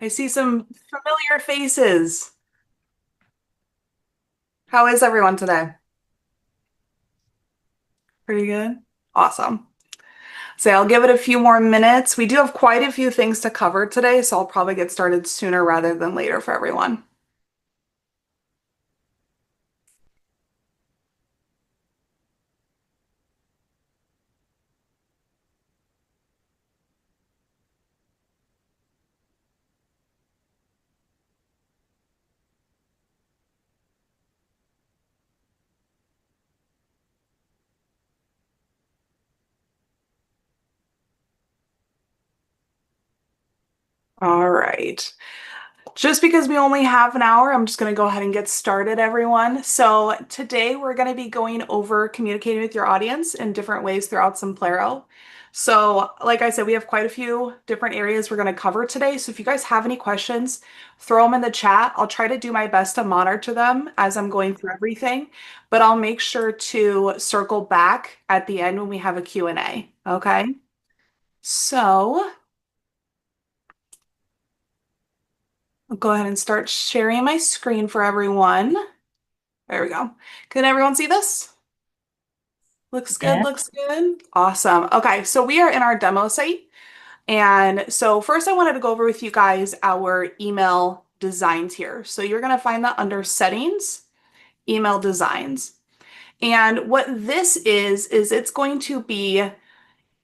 I see some familiar faces. How is everyone today? Pretty good? Awesome. So I'll give it a few more minutes. We do have quite a few things to cover today, so I'll probably get started sooner rather than later for everyone. All right. Just because we only have an hour, I'm just going to go ahead and get started, everyone. So today we're going to be going over communicating with your audience in different ways throughout Simplero. So, like I said, we have quite a few different areas we're going to cover today. So if you guys have any questions, throw them in the chat. I'll try to do my best to monitor them as I'm going through everything, but I'll make sure to circle back at the end when we have a Q&A. Okay? So, I'll go ahead and start sharing my screen for everyone. There we go. Can everyone see this? Looks good, Yeah. looks good. Awesome. Okay, so we are in our demo site. And so first I wanted to go over with you guys our email designs here. So you're going to find that under settings, email designs. And what this is it's going to be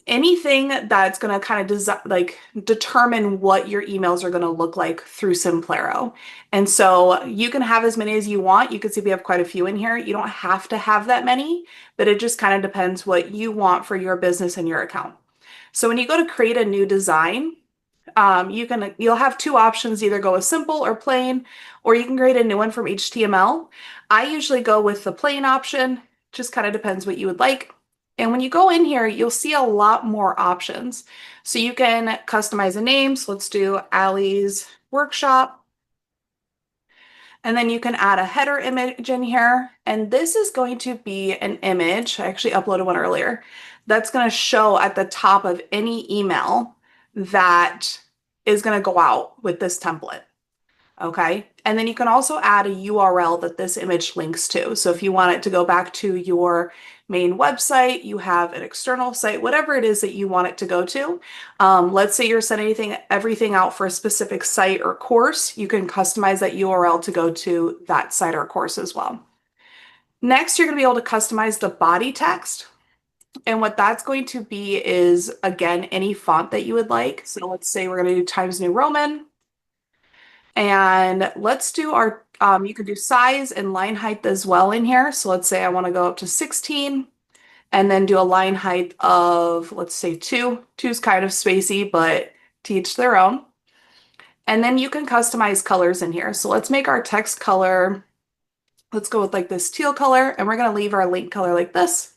anything that's going to kind of determine what your emails are going to look like through Simplero. And so you can have as many as you want. You can see we have quite a few in here. You don't have to have that many, but it just kind of depends what you want for your business and your account. So when you go to create a new design, you'll have two options, either go with simple or plain, or you can create a new one from HTML. I usually go with the plain option, just kind of depends what you would like. And when you go in here, you'll see a lot more options. So you can customize a name. So let's do Allie's Workshop. And then you can add a header image in here. And this is going to be an image. I actually uploaded one earlier. That's going to show at the top of any email that is going to go out with this template. Okay. And then you can also add a URL that this image links to. So if you want it to go back to your main website, you have an external site, whatever it is that you want it to go to. Let's say you're sending everything out for a specific site or course, you can customize that URL to go to that site or course as well. Next, you're going to be able to customize the body text. And what that's going to be is, again, any font that you would like. So let's say we're going to do Times New Roman. And let's do you can do size and line height as well in here. So let's say I want to go up to 16 and then do a line height of, let's say 2. 2 is kind of spacey, but to each their own. And then you can customize colors in here. So let's make our text color, let's go with like this teal color, and we're going to leave our link color like this.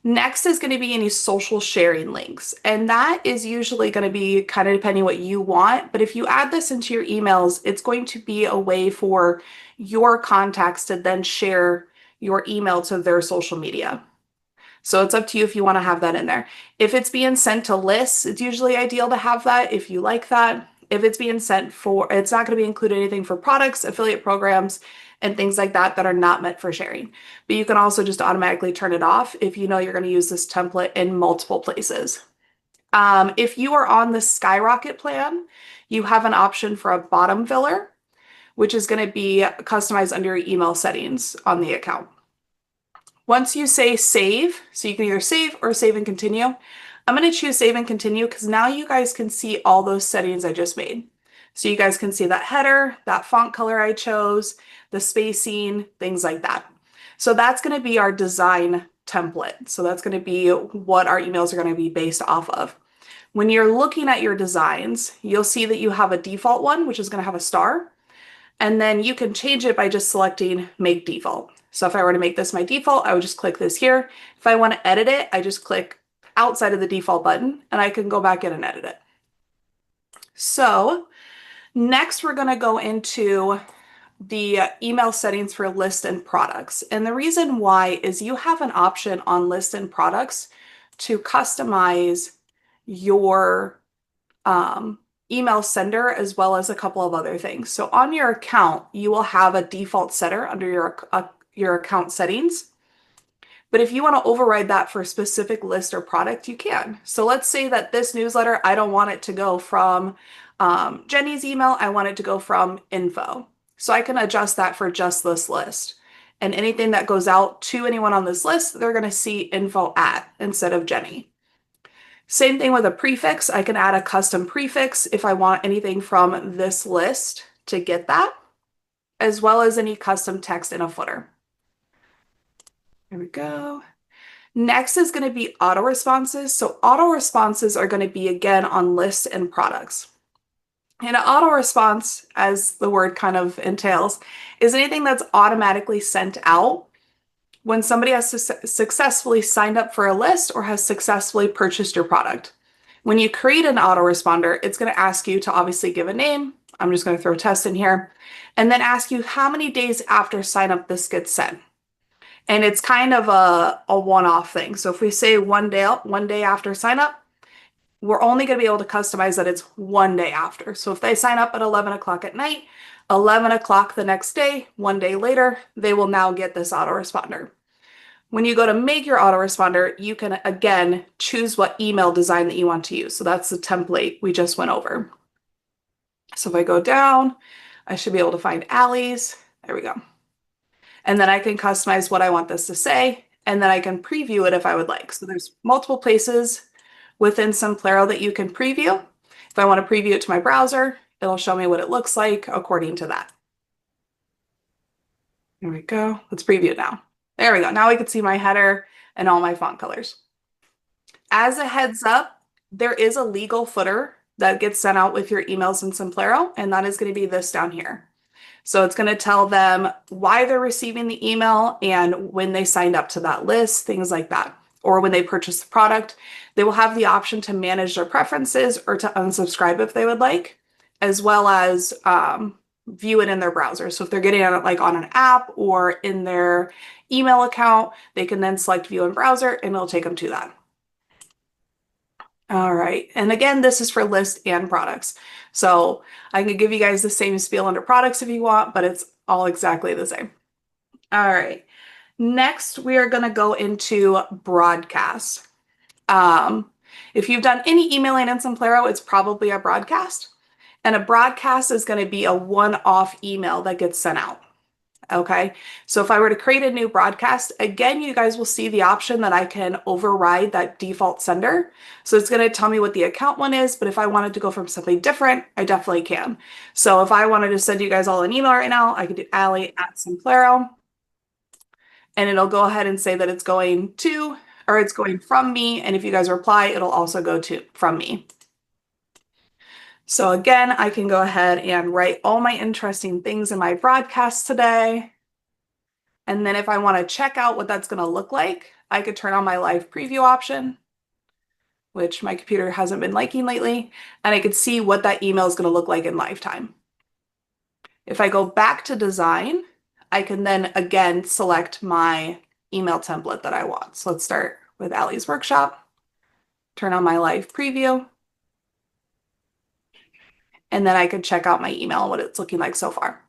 Next is going to be any social sharing links. And that is usually going to be kind of depending what you want. But if you add this into your emails, it's going to be a way for your contacts to then share your email to their social media. So it's up to you if you want to have that in there. If it's being sent to lists, it's usually ideal to have that if you like that. If it's being sent for, it's not going to be included anything for products, affiliate programs, and things like that that are not meant for sharing. But you can also just automatically turn it off if you know you're going to use this template in multiple places. If you are on the Skyrocket plan, you have an option for a bottom filler, which is going to be customized under your email settings on the account. Once you say save, so you can either save or save and continue. I'm going to choose save and continue because now you guys can see all those settings I just made. So you guys can see that header, that font color I chose, the spacing, things like that. So that's going to be our design template. So that's going to be what our emails are going to be based off of. When you're looking at your designs, you'll see that you have a default one, which is going to have a star. And then you can change it by just selecting make default. So if I were to make this my default, I would just click this here. If I want to edit it, I just click outside of the default button and I can go back in and edit it. So next we're going to go into the email settings for list and products. And the reason why is you have an option on list and products to customize your email sender as well as a couple of other things. So on your account, you will have a default setter under your account settings. But if you want to override that for a specific list or product, you can. So let's say that this newsletter, I don't want it to go from Jenny's email. I want it to go from info. So I can adjust that for just this list. And anything that goes out to anyone on this list, they're going to see info at instead of Jenny. Same thing with a prefix. I can add a custom prefix if I want anything from this list to get that, as well as any custom text in a footer. There we go. Next is going to be auto responses. So auto responses are going to be again on lists and products. And an auto response, as the word kind of entails, is anything that's automatically sent out when somebody has successfully signed up for a list or has successfully purchased your product. When you create an autoresponder, it's going to ask you to obviously give a name. I'm just going to throw test in here and then ask you how many days after sign up this gets sent. And it's kind of a one-off thing. So if we say one day after sign up, we're only going to be able to customize that it's one day after. So if they sign up at 11 o'clock at night, 11 o'clock the next day, one day later, they will now get this autoresponder. When you go to make your autoresponder, you can again choose what email design that you want to use. So that's the template we just went over. So if I go down, I should be able to find Allie's. There we go. And then I can customize what I want this to say, and then I can preview it if I would like. So there's multiple places within Simplero that you can preview. If I want to preview it to my browser, it'll show me what it looks like according to that. There we go. Let's preview it now. There we go. Now we can see my header and all my font colors. As a heads up, there is a legal footer that gets sent out with your emails in Simplero, and that is going to be this down here. So it's going to tell them why they're receiving the email and when they signed up to that list, things like that. Or when they purchase the product, they will have the option to manage their preferences or to unsubscribe if they would like, as well as view it in their browser. So if they're getting it like on an app or in their email account, they can then select view in browser and it'll take them to that. All right. And again, this is for lists and products. So I can give you guys the same spiel under products if you want, but it's all exactly the same. All right. Next, we are going to go into broadcast. If you've done any emailing in Simplero, it's probably a broadcast. And a broadcast is going to be a one-off email that gets sent out. Okay, so if I were to create a new broadcast, again, you guys will see the option that I can override that default sender. So it's going to tell me what the account one is, but if I wanted to go from something different, I definitely can. So if I wanted to send you guys all an email right now, I could do Allie@Simplero, and it'll go ahead and say that it's going to, or it's going from me. And if you guys reply, it'll also go to from me. So again, I can go ahead and write all my interesting things in my broadcast today. And then if I want to check out what that's going to look like, I could turn on my live preview option, which my computer hasn't been liking lately, and I could see what that email is going to look like in lifetime. If I go back to design, I can then again select my email template that I want. So let's start with Allie's workshop, turn on my live preview, and then I can check out my email and what it's looking like so far.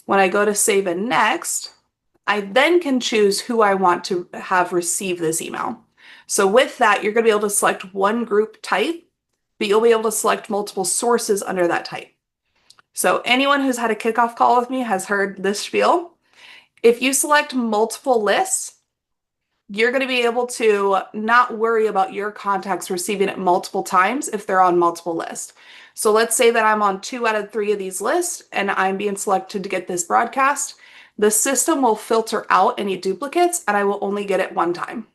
When I go to save and next, I then can choose who I want to have receive this email. So with that, you're going to be able to select one group type, but you'll be able to select multiple sources under that type. So anyone who's had a kickoff call with me has heard this spiel. If you select multiple lists, you're going to be able to not worry about your contacts receiving it multiple times if they're on multiple lists. So let's say that I'm on 2 out of 3 of these lists and I'm being selected to get this broadcast. The system will filter out any duplicates and I will only get it one time.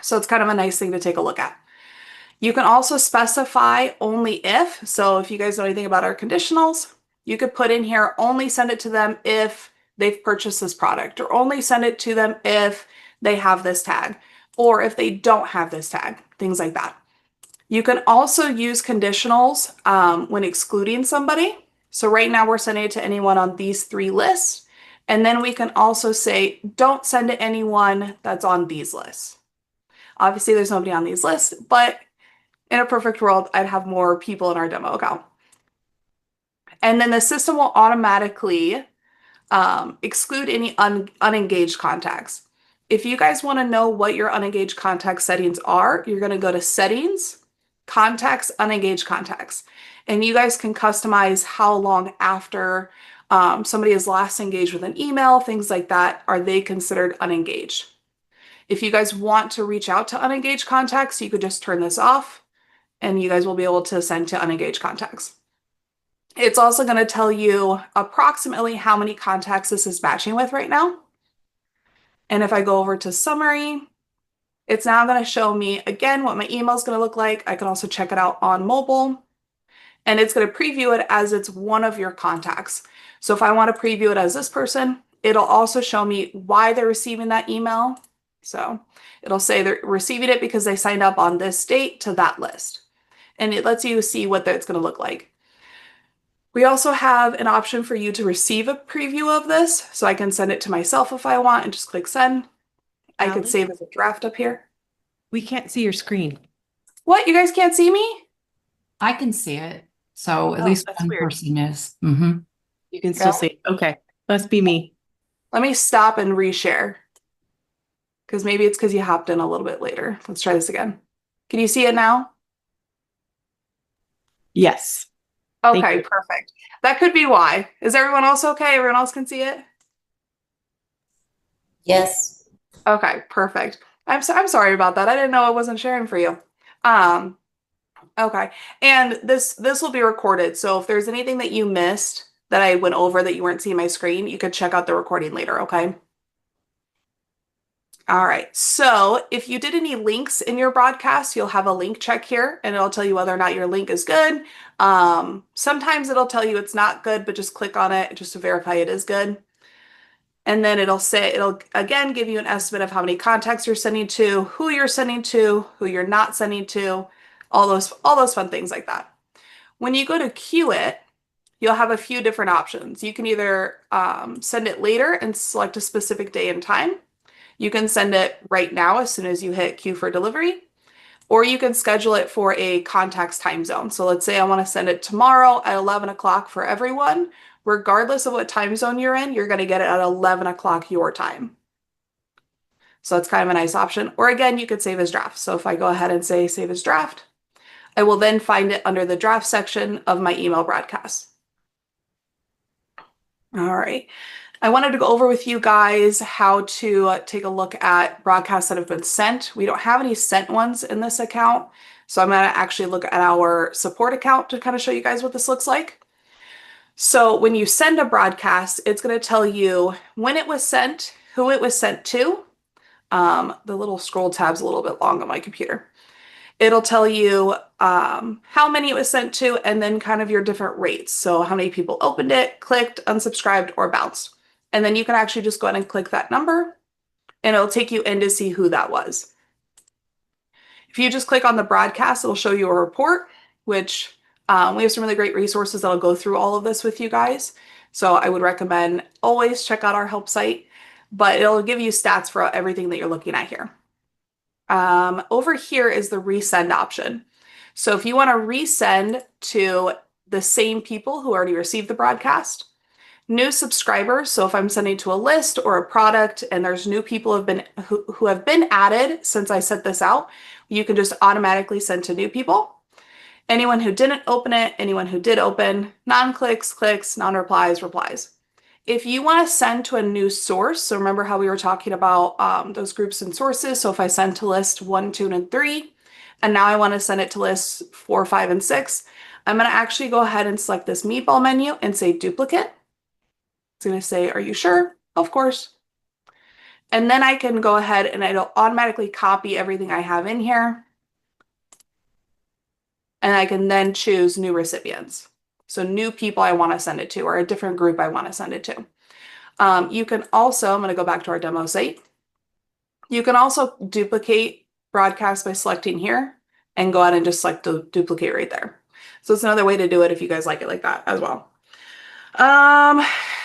So it's kind of a nice thing to take a look at. You can also specify only if. So if you guys know anything about our conditionals, you could put in here only send it to them if they've purchased this product, or only send it to them if they have this tag, or if they don't have this tag, things like that. You can also use conditionals when excluding somebody. So right now we're sending it to anyone on these 3 lists. And then we can also say, don't send to anyone that's on these lists. Obviously there's nobody on these lists, but In a perfect world, I'd have more people in our demo account. And then the system will automatically exclude any unengaged contacts. If you guys want to know what your unengaged contact settings are, you're going to go to Settings, Contacts, Unengaged Contacts. And you guys can customize how long after somebody is last engaged with an email, things like that, are they considered unengaged. If you guys want to reach out to unengaged contacts, you could just turn this off and you guys will be able to send to unengaged contacts. It's also going to tell you approximately how many contacts this is matching with right now. And if I go over to summary, it's now going to show me again what my email is going to look like. I can also check it out on mobile and it's going to preview it as it's one of your contacts. So if I want to preview it as this person, it'll also show me why they're receiving that email. So it'll say they're receiving it because they signed up on this date to that list. And it lets you see what that's going to look like. We also have an option for you to receive a preview of this. So I can send it to myself if I want and just click send. I could Allie, save as a draft up here. we can't see your screen. What? You guys can't see me? I can see it. So at Oh, least that's one weird. person is. You can still Yeah. see it. Okay. Must be me. Let me stop and reshare. Because maybe it's because you hopped in a little bit later. Let's try this again. Can you see it now? Yes. Thank Okay, you. perfect. That could be why. Is everyone else okay? Everyone else can see it? Yes. Okay, perfect. I'm sorry about that. I didn't know I wasn't sharing for you. Um, okay. And this will be recorded. So if there's anything that you missed that I went over that you weren't seeing my screen, you could check out the recording later, okay? All right. So if you did any links in your broadcast, you'll have a link check here and it'll tell you whether or not your link is good. Sometimes it'll tell you it's not good, but just click on it just to verify it is good. And then it'll again give you an estimate of how many contacts you're sending to, who you're not sending to, all those fun things like that. When you go to queue it, you'll have a few different options. You can either send it later and select a specific day and time. You can send it right now as soon as you hit queue for delivery, or you can schedule it for a contacts time zone. So let's say I want to send it tomorrow at 11 o'clock for everyone. Regardless of what time zone you're in, you're going to get it at 11 o'clock your time. So that's kind of a nice option. Or again, you could save as draft. So if I go ahead and say save as draft, I will then find it under the draft section of my email broadcast. All right. I wanted to go over with you guys how to take a look at broadcasts that have been sent. We don't have any sent ones in this account. So I'm going to actually look at our support account to kind of show you guys what this looks like. So when you send a broadcast, it's going to tell you when it was sent, who it was sent to. The little scroll tab's a little bit long on my computer. It'll tell you how many it was sent to and then kind of your different rates. So how many people opened it, clicked, unsubscribed, or bounced. And then you can actually just go ahead and click that number and it'll take you in to see who that was. If you just click on the broadcast, it'll show you a report, which we have some really great resources that'll go through all of this with you guys. So I would recommend always check out our help site, but it'll give you stats for everything that you're looking at here. Over here is the resend option. So if you want to resend to the same people who already received the broadcast, new subscribers. So if I'm sending to a list or a product and there's new people who have been added since I set this out, you can just automatically send to new people. Anyone who didn't open it, anyone who did open, non-clicks, clicks, non-replies, replies. If you want to send to a new source, so remember how we were talking about those groups and sources. So if I send to list 1, 2, and 3, and now I want to send it to lists 4, 5, and 6, I'm going to actually go ahead and select this meatball menu and say duplicate. It's going to say, are you sure? Of course. And then I can go ahead and it'll automatically copy everything I have in here. And I can then choose new recipients. So new people I want to send it to or a different group I want to send it to. You can also, I'm going to go back to our demo site. You can also duplicate broadcast by selecting here and go ahead and just select the duplicate right there. So it's another way to do it if you guys like it like that as well.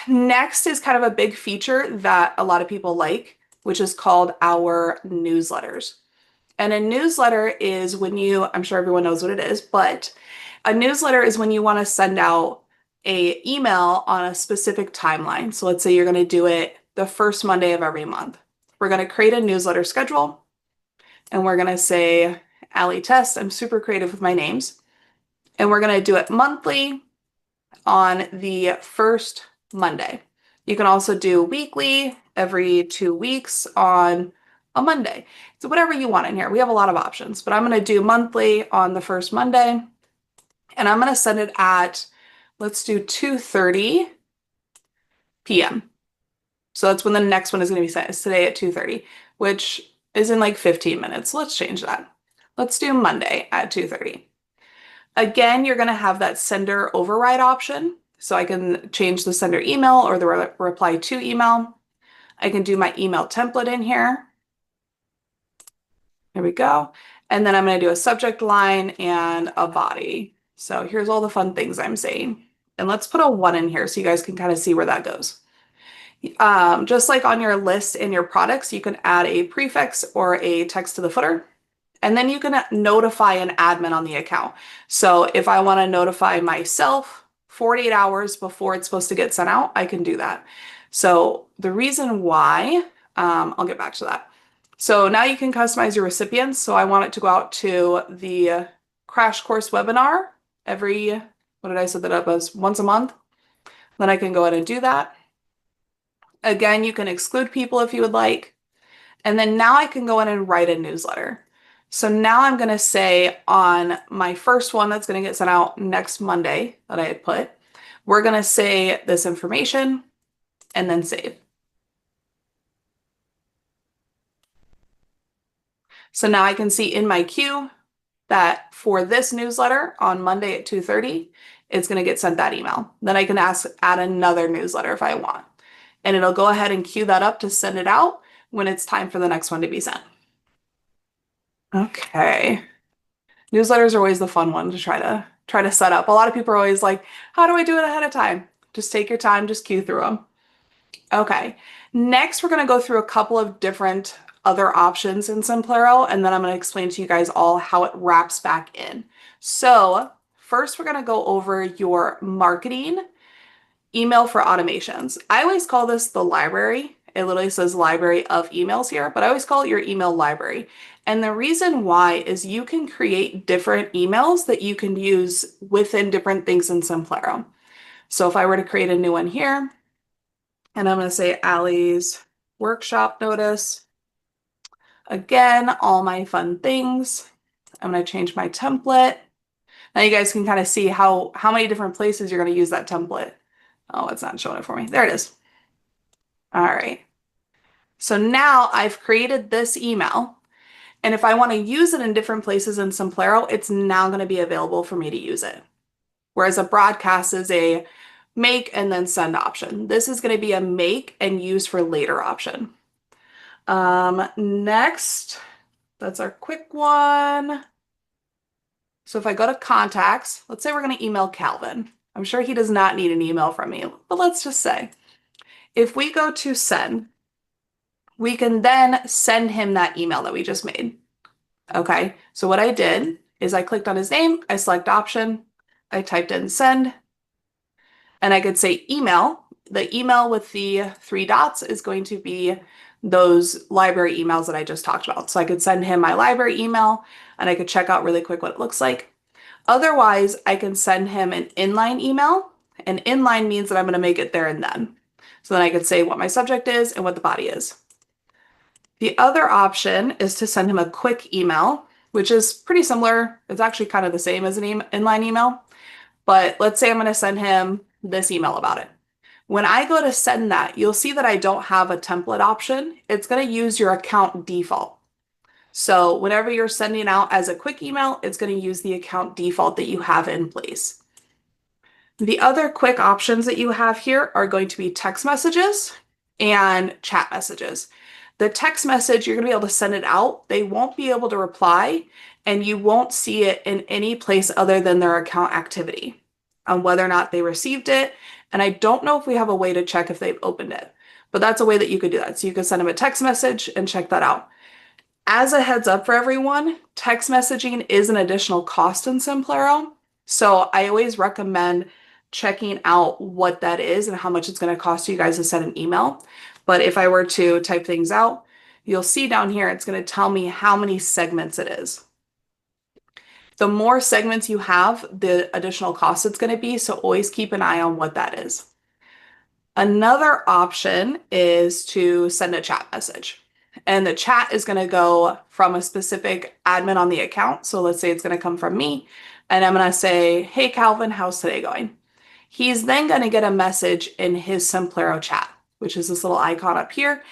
Next is kind of a big feature that a lot of people like, which is called our newsletters. And a newsletter is when you, I'm sure everyone knows what it is, but a newsletter is when you want to send out a email on a specific timeline. So let's say you're going to do it the first Monday of every month. We're going to create a newsletter schedule and we're going to say Allie Test. I'm super creative with my names. And we're going to do it monthly on the first Monday. You can also do weekly, every 2 weeks on a Monday. So whatever you want in here. We have a lot of options, but I'm going to do monthly on the first Monday. And I'm going to send it at, let's do 2:30 p.m. So that's when the next one is going to be sent. It's today at 2:30, which is in like 15 minutes. Let's change that. Let's do Monday at 2:30. Again, you're going to have that sender override option. So I can change the sender email or the reply to email. I can do my email template in here. There we go. And then I'm going to do a subject line and a body. So here's all the fun things I'm saying. And let's put a 1 in here so you guys can kind of see where that goes. Just like on your list in your products, you can add a prefix or a text to the footer. And then you can notify an admin on the account. So if I want to notify myself 48 hours before it's supposed to get sent out, I can do that. So the reason why, I'll get back to that. So now you can customize your recipients. So I want it to go out to the crash course webinar every, what did I set that up as? Once a month. Then I can go ahead and do that. Again, you can exclude people if you would like. And then now I can go in and write a newsletter. So now I'm going to say on my first one that's going to get sent out next Monday that I had put, we're going to say this information and then save. So now I can see in my queue that for this newsletter on Monday at 2:30, it's going to get sent that email. Then I can add another newsletter if I want. And it'll go ahead and queue that up to send it out when it's time for the next one to be sent. Okay. Newsletters are always the fun one to try to set up. A lot of people are always like, how do I do it ahead of time? Just take your time, just queue through them. Okay. Next, we're going to go through a couple of different other options in Simplero, and then I'm going to explain to you guys all how it wraps back in. So first, we're going to go over your marketing email for automations. I always call this the library. It literally says library of emails here, but I always call it your email library. And the reason why is you can create different emails that you can use within different things in Simplero. So if I were to create a new one here, and I'm going to say Allie's workshop notice, again, all my fun things. I'm going to change my template. Now you guys can kind of see how many different places you're going to use that template. Oh, it's not showing it for me. There it is. All right. So now I've created this email. And if I want to use it in different places in Simplero, it's now going to be available for me to use it. Whereas a broadcast is a make and then send option. This is going to be a make and use for later option. Next, that's our quick one. So if I go to contacts, let's say we're going to email Calvin. I'm sure he does not need an email from me, but let's just say if we go to send, we can then send him that email that we just made. Okay, so what I did is I clicked on his name, I select option, I typed in send, and I could say email. The email with the 3 dots is going to be those library emails that I just talked about. So I could send him my library email and I could check out really quick what it looks like. Otherwise, I can send him an inline email. And inline means that I'm going to make it there and then. So then I could say what my subject is and what the body is. The other option is to send him a quick email, which is pretty similar. It's actually kind of the same as an inline email. But let's say I'm going to send him this email about it. When I go to send that, you'll see that I don't have a template option. It's going to use your account default. So whenever you're sending out as a quick email, it's going to use the account default that you have in place. The other quick options that you have here are going to be text messages and chat messages. The text message, you're going to be able to send it out. They won't be able to reply, and you won't see it in any place other than their account activity on whether or not they received it. And I don't know if we have a way to check if they've opened it, but that's a way that you could do that. So you could send them a text message and check that out. As a heads up for everyone, text messaging is an additional cost in Simplero. So I always recommend checking out what that is and how much it's going to cost you guys to send an email. But if I were to type things out, you'll see down here, it's going to tell me how many segments it is. The more segments you have, the additional cost it's going to be. So always keep an eye on what that is. Another option is to send a chat message. And the chat is going to go from a specific admin on the account. So let's say it's going to come from me. And I'm going to say, hey, Calvin, how's today going? He's then going to get a message in his Simplero chat, which is this little icon up here.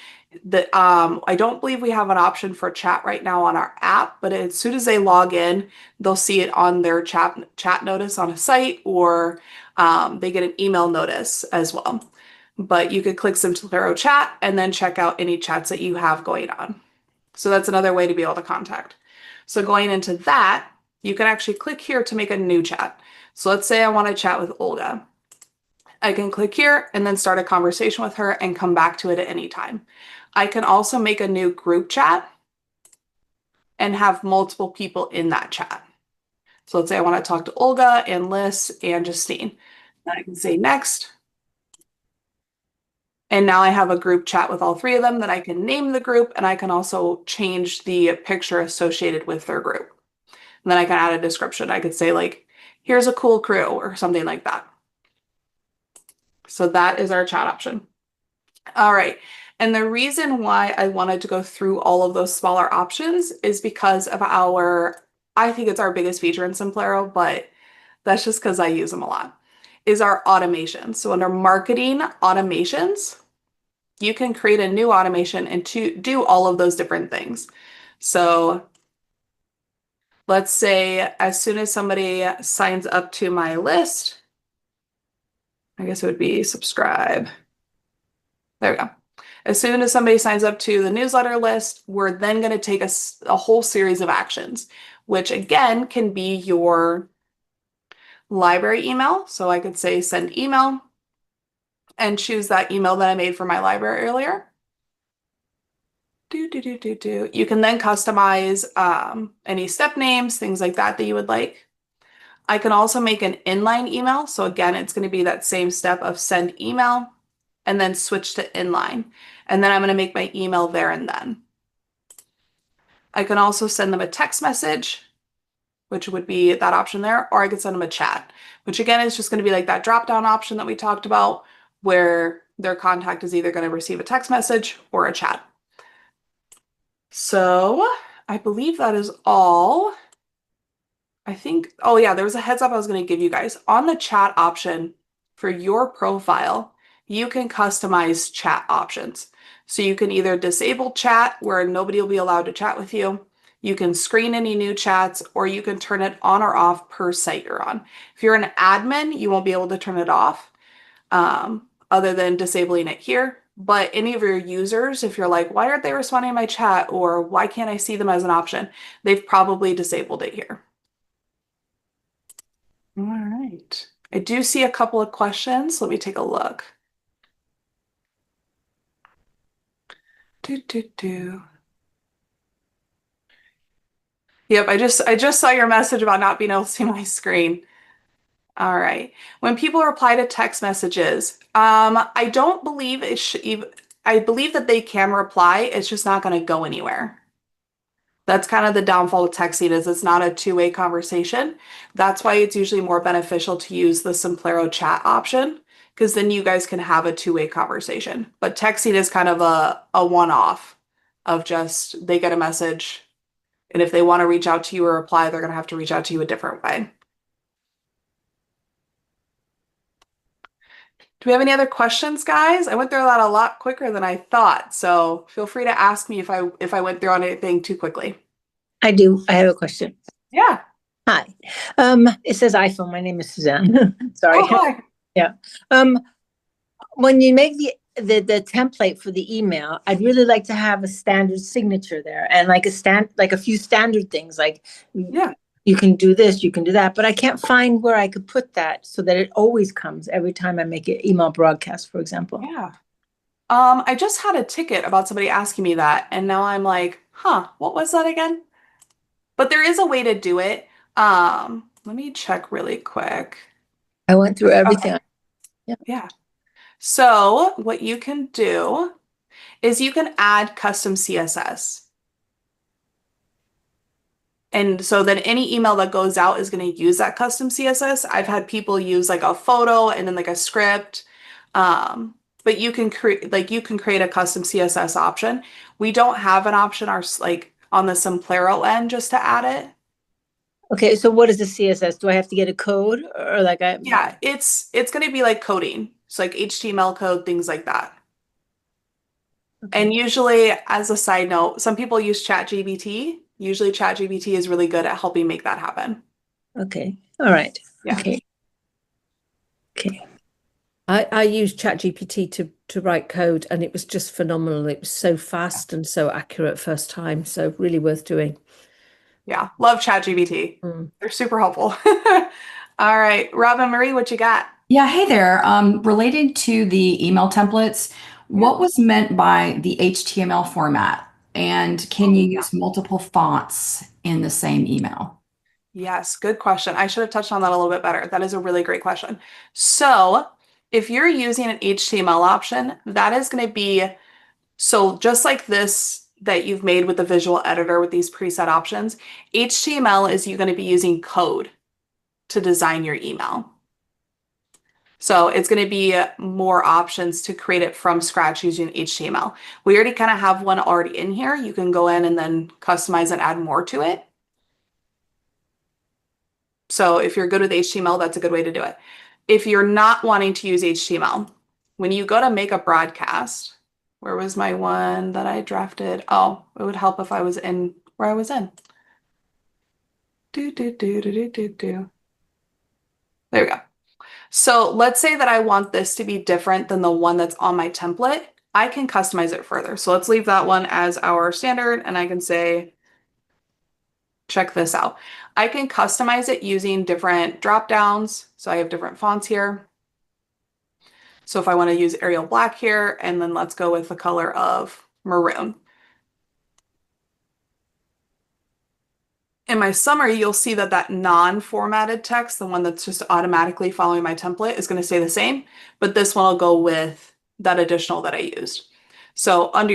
I don't believe we have an option for chat right now on our app, but as soon as they log in, they'll see it on their chat notice on a site, or they get an email notice as well. But you could click Simplero chat and then check out any chats that you have going on. So that's another way to be able to contact. So going into that, you can actually click here to make a new chat. So let's say I want to chat with Olga. I can click here and then start a conversation with her and come back to it at any time. I can also make a new group chat and have multiple people in that chat. So let's say I want to talk to Olga and Liz and Justine. Then I can say next. And now I have a group chat with all three of them that I can name the group, and I can also change the picture associated with their group. And then I can add a description. I could say like, here's a cool crew or something like that. So that is our chat option. All right. And the reason why I wanted to go through all of those smaller options is because of I think it's our biggest feature in Simplero, but that's just because I use them a lot, is our automation. So under marketing automations, you can create a new automation and to do all of those different things. So let's say as soon as somebody signs up to my list, I guess it would be subscribe. There we go. As soon as somebody signs up to the newsletter list, we're then going to take a whole series of actions, which again can be your library email. So I could say send email and choose that email that I made for my library earlier. You can then customize any step names, things like that you would like. I can also make an inline email. So again, it's going to be that same step of send email and then switch to inline. And then I'm going to make my email there and then. I can also send them a text message, which would be that option there, or I could send them a chat, which again is just going to be like that drop-down option that we talked about, where their contact is either going to receive a text message or a chat. So I believe that is all. I think, oh yeah, there was a heads up I was going to give you guys. On the chat option for your profile, you can customize chat options. So you can either disable chat where nobody will be allowed to chat with you. You can screen any new chats, or you can turn it on or off per site you're on. If you're an admin, you won't be able to turn it off other than disabling it here. But any of your users, if you're like, why aren't they responding to my chat? Or why can't I see them as an option? They've probably disabled it here. All right. I do see a couple of questions. Let me take a look. Yep, I just saw your message about not being able to see my screen. All right. When people reply to text messages, I don't believe it should even, I believe that they can reply. It's just not going to go anywhere. That's kind of the downfall of texting, is it's not a two-way conversation. That's why it's usually more beneficial to use the Simplero chat option, because then you guys can have a two-way conversation. But texting is kind of a one-off of just they get a message, and if they want to reach out to you or reply, they're going to have to reach out to you a different way. Do we have any other questions, guys? I went through that a lot quicker than I thought, so feel free to ask me if I went through on anything too quickly. I do. I have a question. Yeah. Hi. It says iPhone. My name is Suzanne. Sorry. Oh, hi. Yeah. When you make the template for the email, I'd really like to have a standard signature there, and like a few standard things, like Yeah. you can do this, you can do that, but I can't find where I could put that so that it always comes every time I make an email broadcast, for example. Yeah. I just had a ticket about somebody asking me that, and now I'm like, What was that again? But there is a way to do it. Let me check really quick. I went through everything. Okay. Yeah. So what you can do is you can add custom CSS. And so then any email that goes out is going to use that custom CSS. I've had people use like a photo and then like a script. But you can create a custom CSS option. We don't have an option like on the Simplero end just to add it. Okay, so what is the CSS? Do I have to get a code or like I? Yeah, it's going to be like coding. So like HTML code, things like that. And Okay. usually, as a side note, some people use ChatGPT. Usually ChatGPT is really good at helping make that happen. Okay. All right. Yeah. Okay. Okay. I used ChatGPT to write code, and it was just phenomenal. It was so fast and so accurate first time. So really worth doing. Yeah. Love ChatGPT. Mm. They're super helpful. All right. Robin Marie, what you got? Yeah, hey there. Related to the email templates, what was meant by the HTML format? And can you Yeah. use multiple fonts in the same email? Yes, good question. I should have touched on that a little bit better. That is a really great question. So, if you're using an HTML option, that is going to be so just like this that you've made with the visual editor with these preset options, HTML is you going to be using code to design your email. So it's going to be more options to create it from scratch using HTML. We already kind of have one already in here. You can go in and then customize and add more to it. So if you're good with HTML, that's a good way to do it. If you're not wanting to use HTML, when you go to make a broadcast, where was my one that I drafted? Oh, it would help if I was in where I was in. Do, do, do, do, do, do, do. There we go. So let's say that I want this to be different than the one that's on my template. I can customize it further. So let's leave that one as our standard and I can say, check this out. I can customize it using different drop downs. So I have different fonts here. So if I want to use Arial Black here, and then let's go with the color of maroon. In my summary, you'll see that that non-formatted text, the one that's just automatically following my template, is going to stay the same, but this one will go with that additional that I used. So under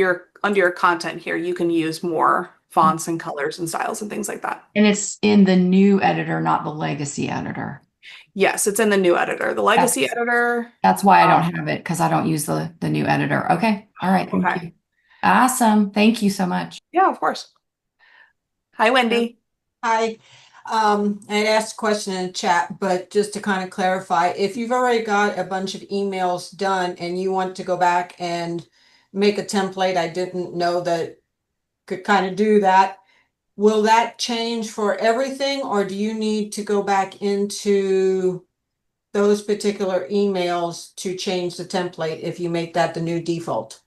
your content here, you can use more fonts and colors and styles and things like that. And it's in the new editor, not the legacy editor. Yes, it's in the new editor. The legacy That's editor. that's why I don't have it because I don't use the new editor. Okay. All right. Thank Okay. you. Awesome. Thank you so much. Yeah, of course. Hi, Wendy. Hi, I had asked a question in the chat, but just to kind of clarify, if you've already got a bunch of emails done and you want to go back and make a template, I didn't know that could kind of do that. Will that change for everything, or do you need to go back into those particular emails to change the template if you make that the new default?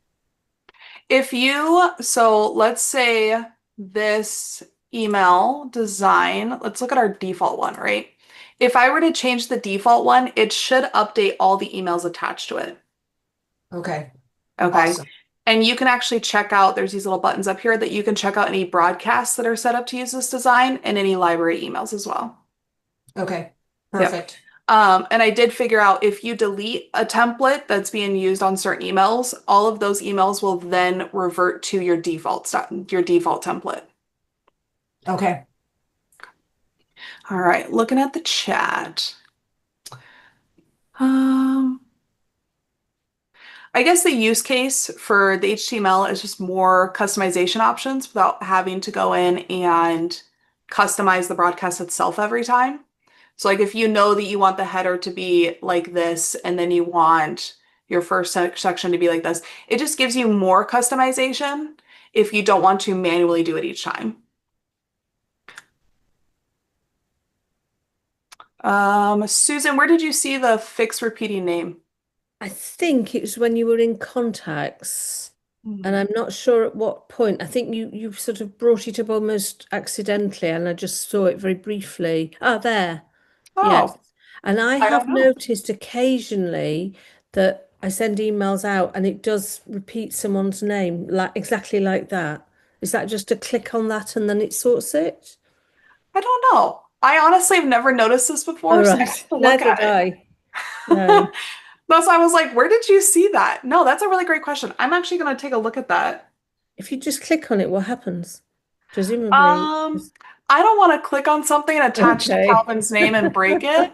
So let's say this email design, let's look at our default one, right? If I were to change the default one, it should update all the emails attached to it. Okay, Okay. awesome. And you can actually check out, there's these little buttons up here that you can check out any broadcasts that are set up to use this design and any library emails as well. Okay, perfect. And I did figure out if you delete a template that's being used on certain emails, all of those emails will then revert to your default template. Okay. All right, looking at the chat. Um, I guess the use case for the HTML is just more customization options without having to go in and customize the broadcast itself every time. So like if you know that you want the header to be like this and then you want your first section to be like this, it just gives you more customization if you don't want to manually do it each time. Susan, where did you see the fix repeating name? I think it was when you were in contacts, and I'm not sure at what point. I think you sort of brought it up almost accidentally, and I just saw it very briefly. Ah, there. Yes. Oh, And I I have don't know. noticed occasionally that I send emails out and it does repeat someone's name like exactly like that. Is that just a click on that and then it sorts it? I don't know. I honestly have never noticed this before, All so I right. have to look Neither at did it. I. No. That's why I was like, where did you see that? No, that's a really great question. I'm actually going to take a look at that. If you just click on it, what happens? Presumably, Um, I don't want to click on something attached to okay. Calvin's name and break it.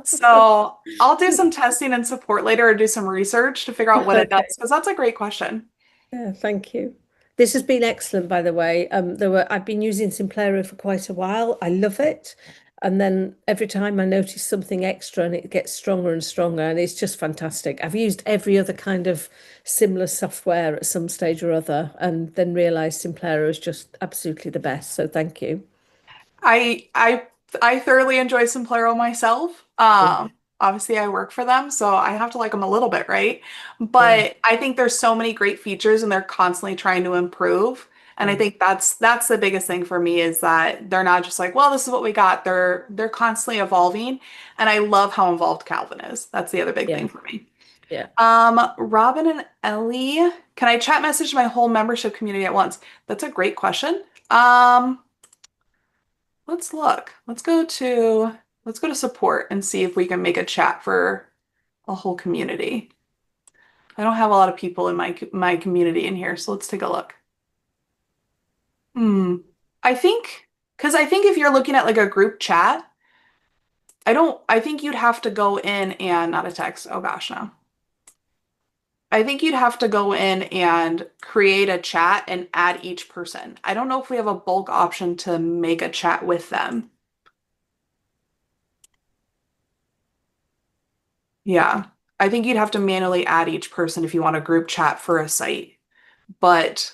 So I'll do some testing and support later or do some research to figure out what it Okay. does, because that's a great question. Yeah, thank you. This has been excellent, by the way. I've been using Simplero for quite a while. I love it. And then every time I notice something extra and it gets stronger and stronger, and it's just fantastic. I've used every other kind of similar software at some stage or other, and then realized Simplero is just absolutely the best. So thank you. I I I thoroughly enjoy Simplero myself. Yeah. Obviously I work for them, so I have to like them a little bit, right? Yeah. But I think there's so many great features and they're constantly trying to improve. And I Mm. think that's the biggest thing for me is that they're not just like, well, this is what we got. They're constantly evolving. And I love how involved Calvin is. That's the other big Yeah. thing for me. Yeah. Robin and Ellie, can I chat message my whole membership community at once? That's a great question. Let's look. Let's go to support and see if we can make a chat for a whole community. I don't have a lot of people in my community in here, so let's take a look. Hmm. I think because I think if you're looking at like a group chat, I think you'd have to go in and not a text. Oh gosh, no. I think you'd have to go in and create a chat and add each person. I don't know if we have a bulk option to make a chat with them. Yeah. I think you'd have to manually add each person if you want a group chat for a site. But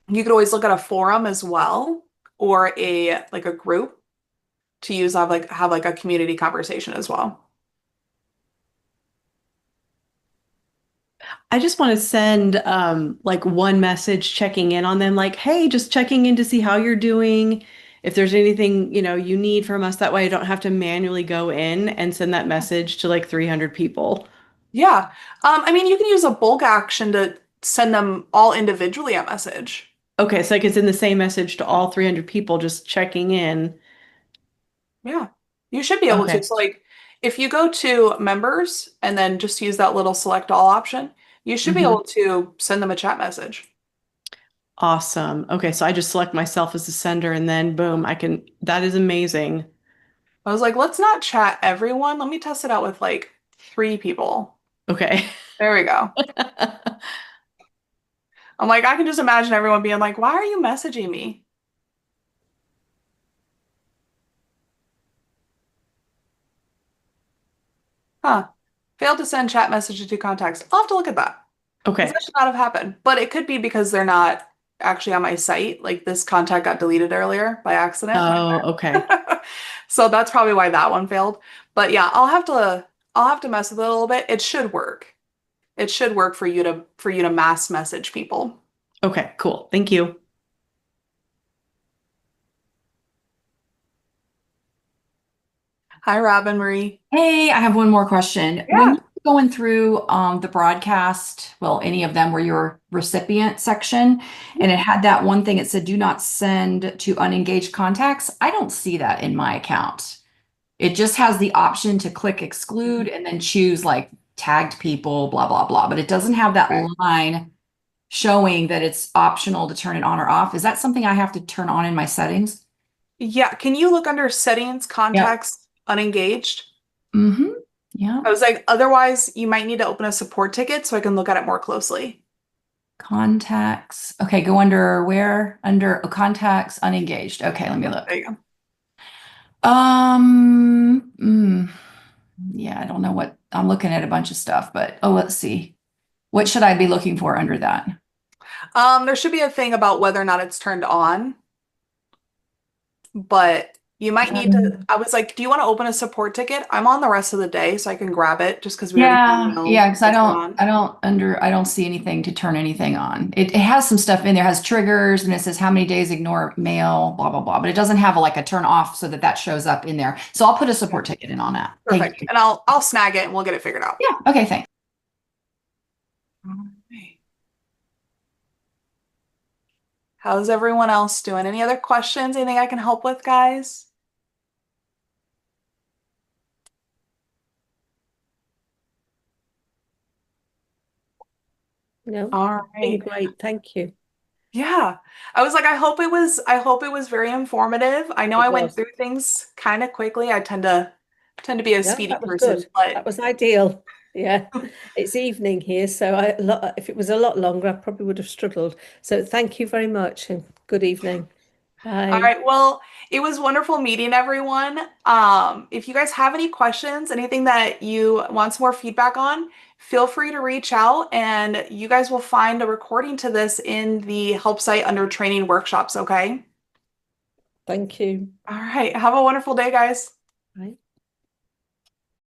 you could always look at a forum as well or a like a group to use have like a community conversation as well. I just want to send like one message checking in on them, like, hey, just checking in to see how you're doing. If there's anything, you need from us, that way I don't have to manually go in and send that message to like 300 people. Yeah. I mean, you can use a bulk action to send them all individually a message. Okay, so like it's in the same message to all 300 people, just checking in. Yeah. You should be able to. Okay. So like if you go to members and then just use that little select all option, you should be Hmm. able to send them a chat message. Awesome. Okay, so I just select myself as the sender and then boom, that is amazing. I was like, let's not chat everyone. Let me test it out with like 3 people. Okay. There we go. I'm like, I can just imagine everyone being like, why are you messaging me? Huh. Failed to send chat message to 2 contacts. I'll have to look at that. Because Okay. that should not have happened. But it could be because they're not actually on my site. Like this contact got deleted earlier by accident. Oh, okay. So that's probably why that one failed. But yeah, I'll have to mess with it a little bit. It should work. It should work for you to mass message people. Okay, cool. Thank you. Hi, Robin Marie. Hey, I have one more question. When Yeah. you're going through the broadcast, well, any of them were your recipient section, and it had that one thing, it said do not send to unengaged contacts. I don't see that in my account. It just has the option to click exclude and then choose like tagged people, blah, blah, blah. But it doesn't have that Okay. line showing that it's optional to turn it on or off. Is that something I have to turn on in my settings? Yeah. Can you look under settings, Yep. contacts, unengaged? Mm-hmm. Yeah. I was like, otherwise, you might need to open a support ticket so I can look at it more closely. Contacts. Okay, go under where? Under contacts unengaged. Okay, let me look. There you go. Um, mm, yeah, I don't know what I'm looking at a bunch of stuff, but let's see. What should I be looking for under that? There should be a thing about whether or not it's turned on, but you might need to. I was like, do you want to open a support ticket? I'm on the rest of the day, so I can grab it just because we already Yeah, know yeah, because what's going on. I don't see anything to turn anything on. It has some stuff in there, has triggers, and it says how many days ignore mail, blah, blah, blah. But it doesn't have like a turn off so that shows up in there. So I'll put a support ticket in on that. Thank Perfect. you. And I'll snag it and we'll get it figured out. Yeah, okay, thanks. Okay. How's everyone else doing? Any other questions? Anything I can help with, guys? No, All been right. great. Thank you. Yeah. I was like, I hope it was very informative. I know It I went was. through things kind of quickly. I tend to be a No, speedy that was person, good. That but was ideal. Yeah. It's evening here, so if it was a lot longer, I probably would have struggled. So thank you very much and good evening. all Bye. right. Well, it was wonderful meeting everyone. If you guys have any questions, anything that you want some more feedback on, feel free to reach out and you guys will find a recording to this in the help site under training workshops, okay? Thank you. All right. Have a wonderful day, guys. Bye.